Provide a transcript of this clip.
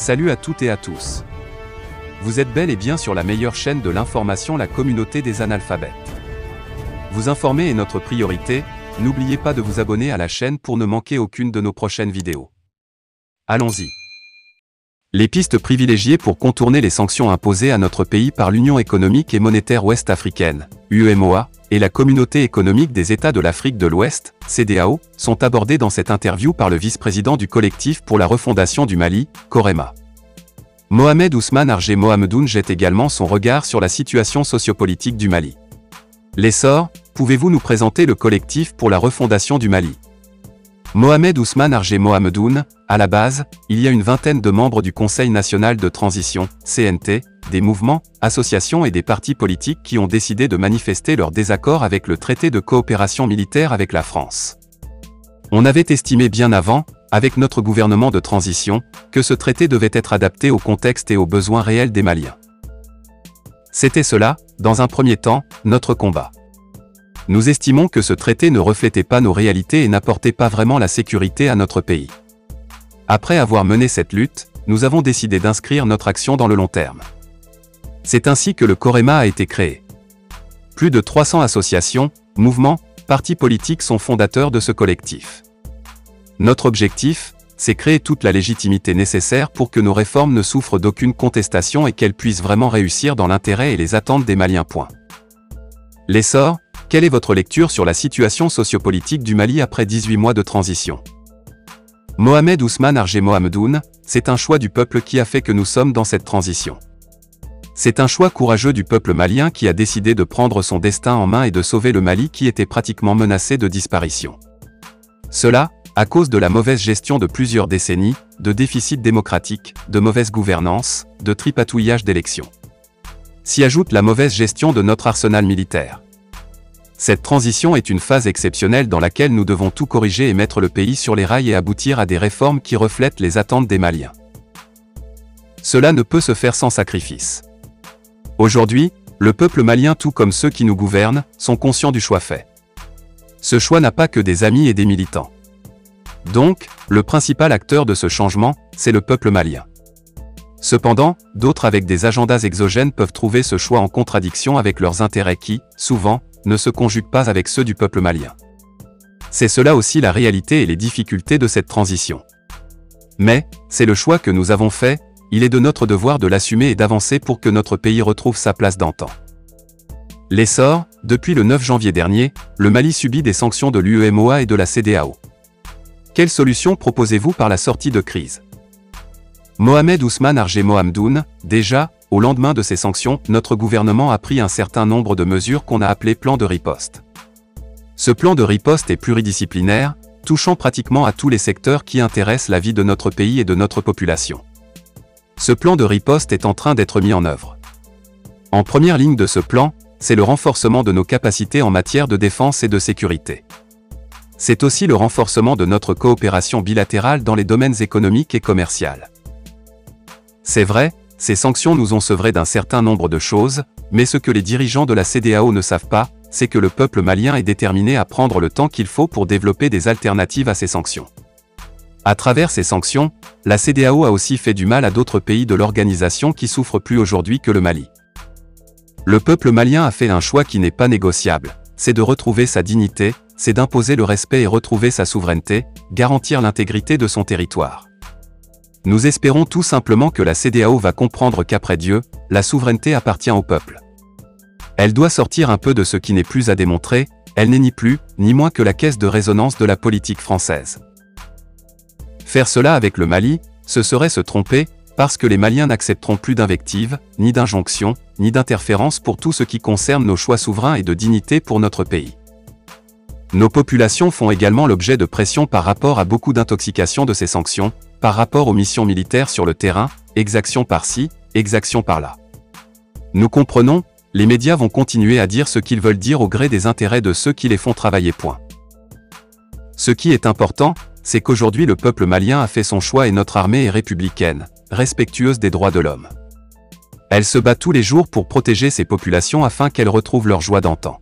Salut à toutes et à tous. Vous êtes bel et bien sur la meilleure chaîne de l'information, la communauté des analphabètes. Vous informer est notre priorité, n'oubliez pas de vous abonner à la chaîne pour ne manquer aucune de nos prochaines vidéos. Allons-y. Les pistes privilégiées pour contourner les sanctions imposées à notre pays par l'Union économique et monétaire ouest-africaine, UEMOA, et la Communauté économique des États de l'Afrique de l'Ouest, CEDEAO, sont abordées dans cette interview par le vice-président du collectif pour la refondation du Mali, COREMA. Mohamed Ousmane Argé Mohamedoun jette également son regard sur la situation sociopolitique du Mali. L'essor, pouvez-vous nous présenter le collectif pour la refondation du Mali? Mohamed Ousmane Argé Mohamedoun, à la base, il y a une vingtaine de membres du Conseil national de transition, CNT, des mouvements, associations et des partis politiques qui ont décidé de manifester leur désaccord avec le traité de coopération militaire avec la France. On avait estimé bien avant, avec notre gouvernement de transition, que ce traité devait être adapté au contexte et aux besoins réels des Maliens. C'était cela, dans un premier temps, notre combat. Nous estimons que ce traité ne reflétait pas nos réalités et n'apportait pas vraiment la sécurité à notre pays. Après avoir mené cette lutte, nous avons décidé d'inscrire notre action dans le long terme. C'est ainsi que le COREMA a été créé. Plus de 300 associations, mouvements, partis politiques sont fondateurs de ce collectif. Notre objectif, c'est créer toute la légitimité nécessaire pour que nos réformes ne souffrent d'aucune contestation et qu'elles puissent vraiment réussir dans l'intérêt et les attentes des Maliens. L'essor, quelle est votre lecture sur la situation sociopolitique du Mali après 18 mois de transition? Mohamed Ousmane Argé Mohamedoun, c'est un choix du peuple qui a fait que nous sommes dans cette transition. C'est un choix courageux du peuple malien qui a décidé de prendre son destin en main et de sauver le Mali qui était pratiquement menacé de disparition. Cela, à cause de la mauvaise gestion de plusieurs décennies, de déficit démocratique, de mauvaise gouvernance, de tripatouillage d'élections. S'y ajoute la mauvaise gestion de notre arsenal militaire. Cette transition est une phase exceptionnelle dans laquelle nous devons tout corriger et mettre le pays sur les rails et aboutir à des réformes qui reflètent les attentes des Maliens. Cela ne peut se faire sans sacrifice. Aujourd'hui, le peuple malien tout comme ceux qui nous gouvernent, sont conscients du choix fait. Ce choix n'a pas que des amis et des militants. Donc, le principal acteur de ce changement, c'est le peuple malien. Cependant, d'autres avec des agendas exogènes peuvent trouver ce choix en contradiction avec leurs intérêts qui, souvent, ne se conjuguent pas avec ceux du peuple malien. C'est cela aussi la réalité et les difficultés de cette transition. Mais, c'est le choix que nous avons fait, il est de notre devoir de l'assumer et d'avancer pour que notre pays retrouve sa place d'antan. L'essor, depuis le 9 janvier dernier, le Mali subit des sanctions de l'UEMOA et de la CEDEAO. Quelle solution proposez-vous par la sortie de crise? Mohamed Ousmane Argé Mohamedoun, déjà, au lendemain de ces sanctions, notre gouvernement a pris un certain nombre de mesures qu'on a appelées plan de riposte. Ce plan de riposte est pluridisciplinaire, touchant pratiquement à tous les secteurs qui intéressent la vie de notre pays et de notre population. Ce plan de riposte est en train d'être mis en œuvre. En première ligne de ce plan, c'est le renforcement de nos capacités en matière de défense et de sécurité. C'est aussi le renforcement de notre coopération bilatérale dans les domaines économiques et commerciaux. C'est vrai, ces sanctions nous ont sevrés d'un certain nombre de choses, mais ce que les dirigeants de la CEDEAO ne savent pas, c'est que le peuple malien est déterminé à prendre le temps qu'il faut pour développer des alternatives à ces sanctions. À travers ces sanctions, la CEDEAO a aussi fait du mal à d'autres pays de l'organisation qui souffrent plus aujourd'hui que le Mali. Le peuple malien a fait un choix qui n'est pas négociable, c'est de retrouver sa dignité, c'est d'imposer le respect et retrouver sa souveraineté, garantir l'intégrité de son territoire. Nous espérons tout simplement que la CEDEAO va comprendre qu'après Dieu, la souveraineté appartient au peuple. Elle doit sortir un peu de ce qui n'est plus à démontrer, elle n'est ni plus, ni moins que la caisse de résonance de la politique française. Faire cela avec le Mali, ce serait se tromper, parce que les Maliens n'accepteront plus d'invectives, ni d'injonctions, ni d'interférences pour tout ce qui concerne nos choix souverains et de dignité pour notre pays. Nos populations font également l'objet de pression par rapport à beaucoup d'intoxication de ces sanctions, par rapport aux missions militaires sur le terrain, exactions par-ci, exactions par-là. Nous comprenons, les médias vont continuer à dire ce qu'ils veulent dire au gré des intérêts de ceux qui les font travailler. Ce qui est important, c'est qu'aujourd'hui le peuple malien a fait son choix et notre armée est républicaine, respectueuse des droits de l'homme. Elle se bat tous les jours pour protéger ses populations afin qu'elles retrouvent leur joie d'antan.